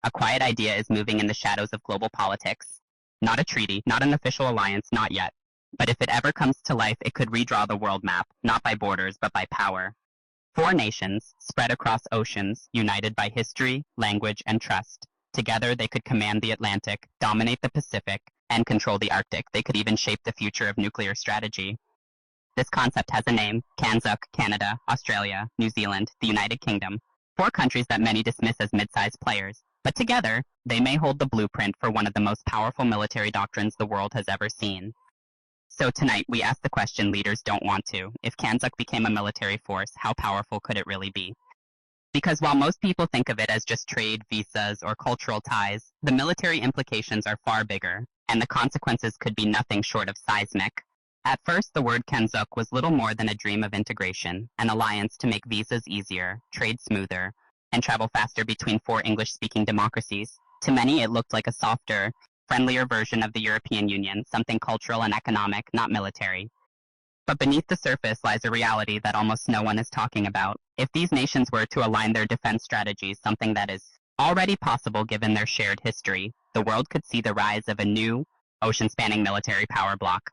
A quiet idea is moving in the shadows of global politics. Not a treaty, not an official alliance, not yet. But if it ever comes to life, it could redraw the world map, not by borders, but by power. Four nations, spread across oceans, united by history, language, and trust. Together, they could command the Atlantic, dominate the Pacific, and control the Arctic. They could even shape the future of nuclear strategy. This concept has a name: CANZUK, Canada, Australia, New Zealand, the United Kingdom. Four countries that many dismiss as mid-sized players. But together, they may hold the blueprint for one of the most powerful military doctrines the world has ever seen. So tonight, we ask the question leaders don't want to. If CANZUK became a military force, how powerful could it really be? Because while most people think of it as just trade, visas, or cultural ties, the military implications are far bigger, and the consequences could be nothing short of seismic. At first, the word CANZUK was little more than a dream of integration, an alliance to make visas easier, trade smoother, and travel faster between four English-speaking democracies. To many, it looked like a softer, friendlier version of the European Union, something cultural and economic, not military. But beneath the surface lies a reality that almost no one is talking about. If these nations were to align their defense strategies, something that is already possible given their shared history, the world could see the rise of a new, ocean-spanning military power bloc.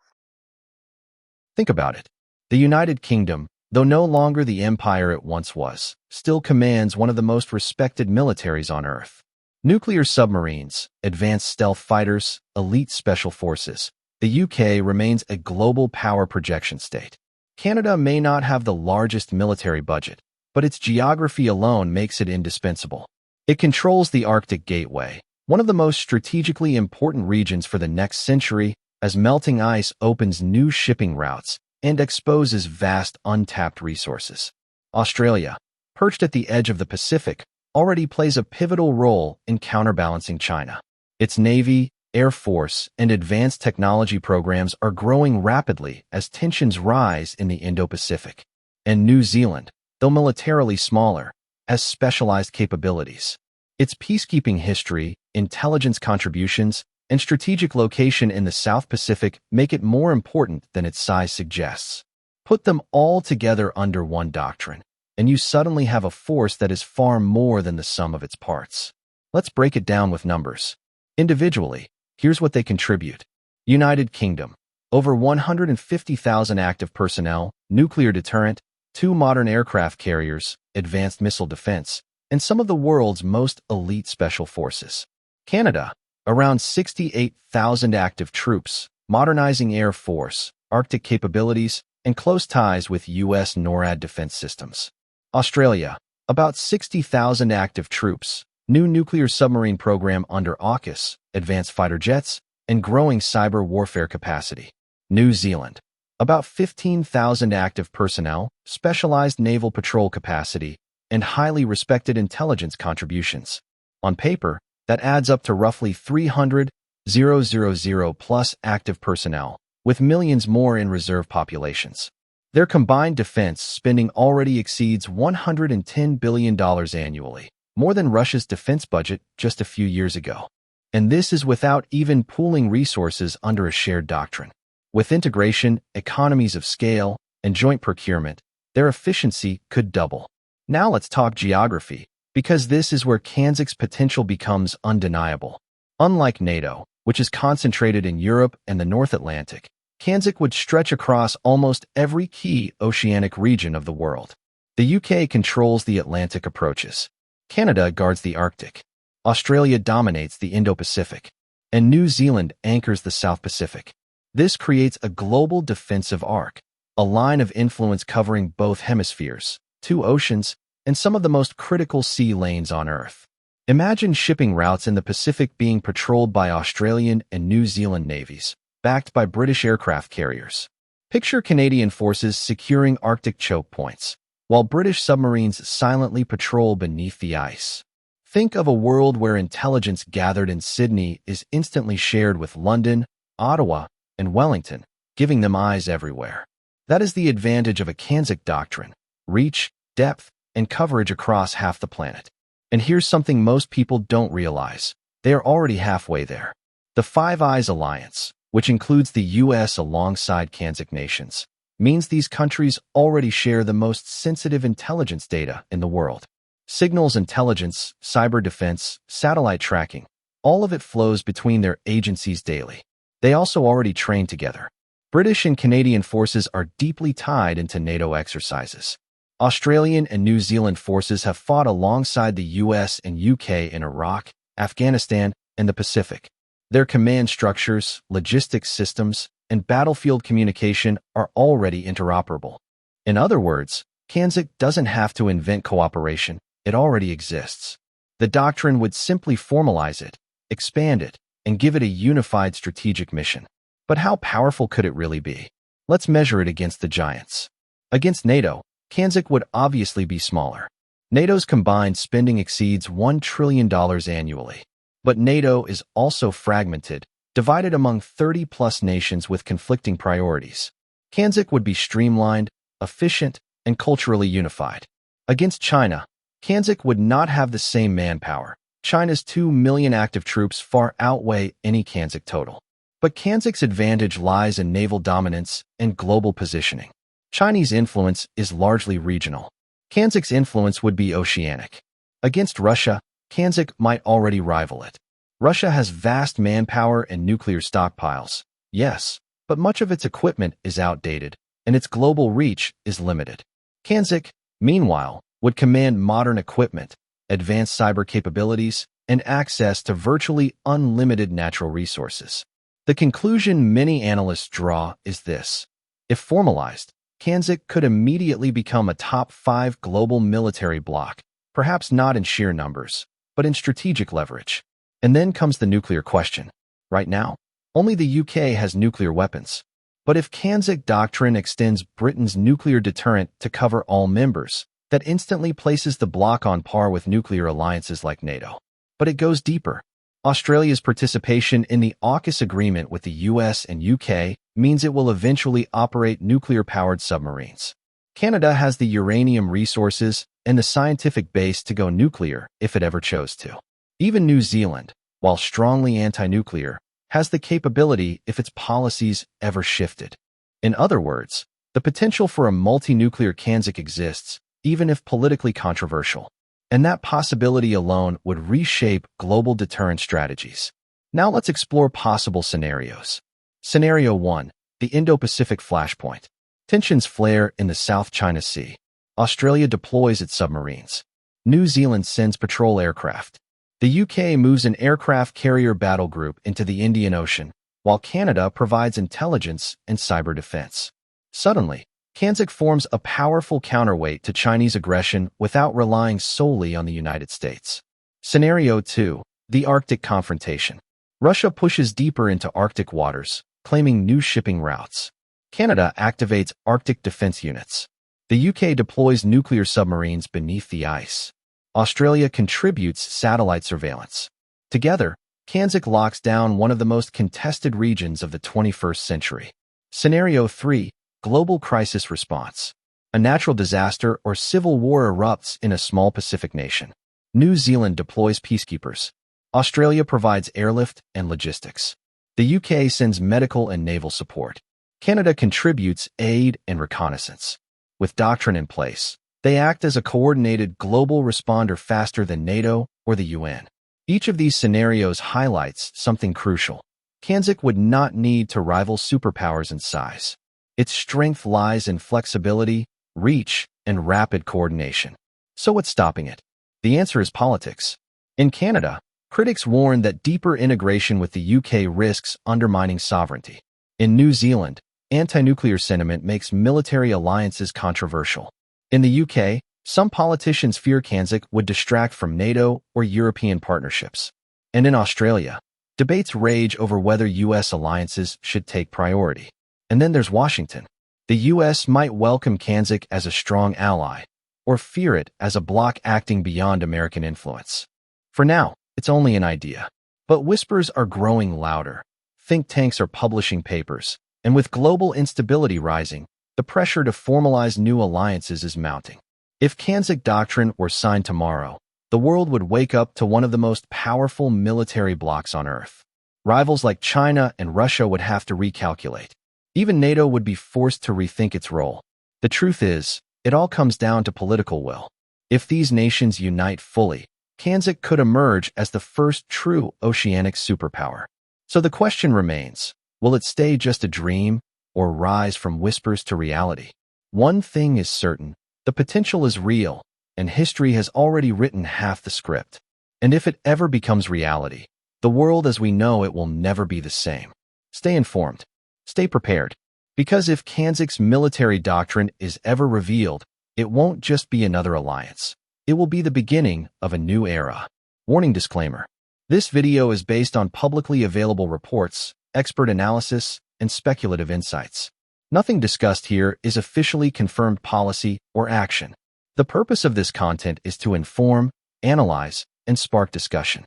Think about it. The United Kingdom, though no longer the empire it once was, still commands one of the most respected militaries on Earth. Nuclear submarines, advanced stealth fighters, elite special forces. The UK remains a global power projection state. Canada may not have the largest military budget, but its geography alone makes it indispensable. It controls the Arctic Gateway, one of the most strategically important regions for the next century, as melting ice opens new shipping routes and exposes vast untapped resources. Australia, perched at the edge of the Pacific, already plays a pivotal role in counterbalancing China. Its Navy, Air Force, and advanced technology programs are growing rapidly as tensions rise in the Indo-Pacific. And New Zealand, though militarily smaller, has specialized capabilities. Its peacekeeping history, intelligence contributions, and strategic location in the South Pacific make it more important than its size suggests. Put them all together under one doctrine, and you suddenly have a force that is far more than the sum of its parts. Let's break it down with numbers. Individually, here's what they contribute. United Kingdom, over 150,000 active personnel, nuclear deterrent, 2 modern aircraft carriers, advanced missile defense, and some of the world's most elite special forces. Canada, around 68,000 active troops, modernizing Air Force, Arctic capabilities, and close ties with U.S. NORAD defense systems. Australia, about 60,000 active troops, new nuclear submarine program under AUKUS, advanced fighter jets, and growing cyber warfare capacity. New Zealand, about 15,000 active personnel, specialized naval patrol capacity, and highly respected intelligence contributions. On paper, that adds up to roughly 300,000 plus active personnel, with millions more in reserve populations. Their combined defense spending already exceeds $110 billion annually, more than Russia's defense budget just a few years ago. And this is without even pooling resources under a shared doctrine. With integration, economies of scale, and joint procurement, their efficiency could double. Now let's talk geography, because this is where CANZUK's potential becomes undeniable. Unlike NATO, which is concentrated in Europe and the North Atlantic, CANZUK would stretch across almost every key oceanic region of the world. The UK controls the Atlantic approaches. Canada guards the Arctic. Australia dominates the Indo-Pacific. And New Zealand anchors the South Pacific. This creates a global defensive arc, a line of influence covering both hemispheres, 2 oceans, and some of the most critical sea lanes on Earth. Imagine shipping routes in the Pacific being patrolled by Australian and New Zealand navies, backed by British aircraft carriers. Picture Canadian forces securing Arctic choke points, while British submarines silently patrol beneath the ice. Think of a world where intelligence gathered in Sydney is instantly shared with London, Ottawa, and Wellington, giving them eyes everywhere. That is the advantage of a CANZUK doctrine: reach, depth, and coverage across half the planet. And here's something most people don't realize. They are already halfway there. The Five Eyes Alliance, which includes the U.S. alongside CANZUK nations, means these countries already share the most sensitive intelligence data in the world. Signals intelligence, cyber defense, satellite tracking, all of it flows between their agencies daily. They also already train together. British and Canadian forces are deeply tied into NATO exercises. Australian and New Zealand forces have fought alongside the US and UK in Iraq, Afghanistan, and the Pacific. Their command structures, logistics systems, and battlefield communication are already interoperable. In other words, CANZUK doesn't have to invent cooperation, it already exists. The doctrine would simply formalize it, expand it, and give it a unified strategic mission. But how powerful could it really be? Let's measure it against the giants. Against NATO, CANZUK would obviously be smaller. NATO's combined spending exceeds $1 trillion annually. But NATO is also fragmented, divided among 30-plus nations with conflicting priorities. CANZUK would be streamlined, efficient, and culturally unified. Against China, CANZUK would not have the same manpower. China's 2 million active troops far outweigh any CANZUK total. But CANZUK's advantage lies in naval dominance and global positioning. Chinese influence is largely regional. CANZUK's influence would be oceanic. Against Russia, CANZUK might already rival it. Russia has vast manpower and nuclear stockpiles, yes, but much of its equipment is outdated, and its global reach is limited. CANZUK, meanwhile, would command modern equipment, advanced cyber capabilities, and access to virtually unlimited natural resources. The conclusion many analysts draw is this. If formalized, CANZUK could immediately become a top 5 global military bloc, perhaps not in sheer numbers, but in strategic leverage. And then comes the nuclear question. Right now, only the UK has nuclear weapons. But if CANZUK doctrine extends Britain's nuclear deterrent to cover all members, that instantly places the bloc on par with nuclear alliances like NATO. But it goes deeper. Australia's participation in the AUKUS agreement with the US and UK means it will eventually operate nuclear-powered submarines. Canada has the uranium resources and the scientific base to go nuclear if it ever chose to. Even New Zealand, while strongly anti-nuclear, has the capability if its policies ever shifted. In other words, the potential for a multi-nuclear CANZUK exists, even if politically controversial. And that possibility alone would reshape global deterrent strategies. Now let's explore possible scenarios. Scenario 1. The Indo-Pacific flashpoint. Tensions flare in the South China Sea. Australia deploys its submarines. New Zealand sends patrol aircraft. The UK moves an aircraft carrier battle group into the Indian Ocean, while Canada provides intelligence and cyber defense. Suddenly, CANZUK forms a powerful counterweight to Chinese aggression without relying solely on the United States. Scenario 2. The Arctic confrontation. Russia pushes deeper into Arctic waters, claiming new shipping routes. Canada activates Arctic defense units. The UK deploys nuclear submarines beneath the ice. Australia contributes satellite surveillance. Together, CANZUK locks down one of the most contested regions of the 21st century. Scenario 3. Global crisis response. A natural disaster or civil war erupts in a small Pacific nation. New Zealand deploys peacekeepers. Australia provides airlift and logistics. The UK sends medical and naval support. Canada contributes aid and reconnaissance. With Doctrine in place, they act as a coordinated global responder faster than NATO or the UN. Each of these scenarios highlights something crucial. CANZUK would not need to rival superpowers in size. Its strength lies in flexibility, reach, and rapid coordination. So what's stopping it? The answer is politics. In Canada, critics warn that deeper integration with the UK risks undermining sovereignty. In New Zealand, anti-nuclear sentiment makes military alliances controversial. In the UK, some politicians fear CANZUK would distract from NATO or European partnerships. And in Australia, debates rage over whether US alliances should take priority. And then there's Washington. The US might welcome CANZUK as a strong ally, or fear it as a bloc acting beyond American influence. For now, it's only an idea. But whispers are growing louder. Think tanks are publishing papers, and with global instability rising, the pressure to formalize new alliances is mounting. If CANZUK doctrine were signed tomorrow, the world would wake up to one of the most powerful military blocs on Earth. Rivals like China and Russia would have to recalculate. Even NATO would be forced to rethink its role. The truth is, it all comes down to political will. If these nations unite fully, CANZUK could emerge as the first true oceanic superpower. So the question remains, will it stay just a dream or rise from whispers to reality? One thing is certain, the potential is real, and history has already written half the script. And if it ever becomes reality, the world as we know it will never be the same. Stay informed. Stay prepared. Because if CANZUK's military doctrine is ever revealed, it won't just be another alliance. It will be the beginning of a new era. Warning disclaimer. This video is based on publicly available reports, expert analysis, and speculative insights. Nothing discussed here is officially confirmed policy or action. The purpose of this content is to inform, analyze, and spark discussion.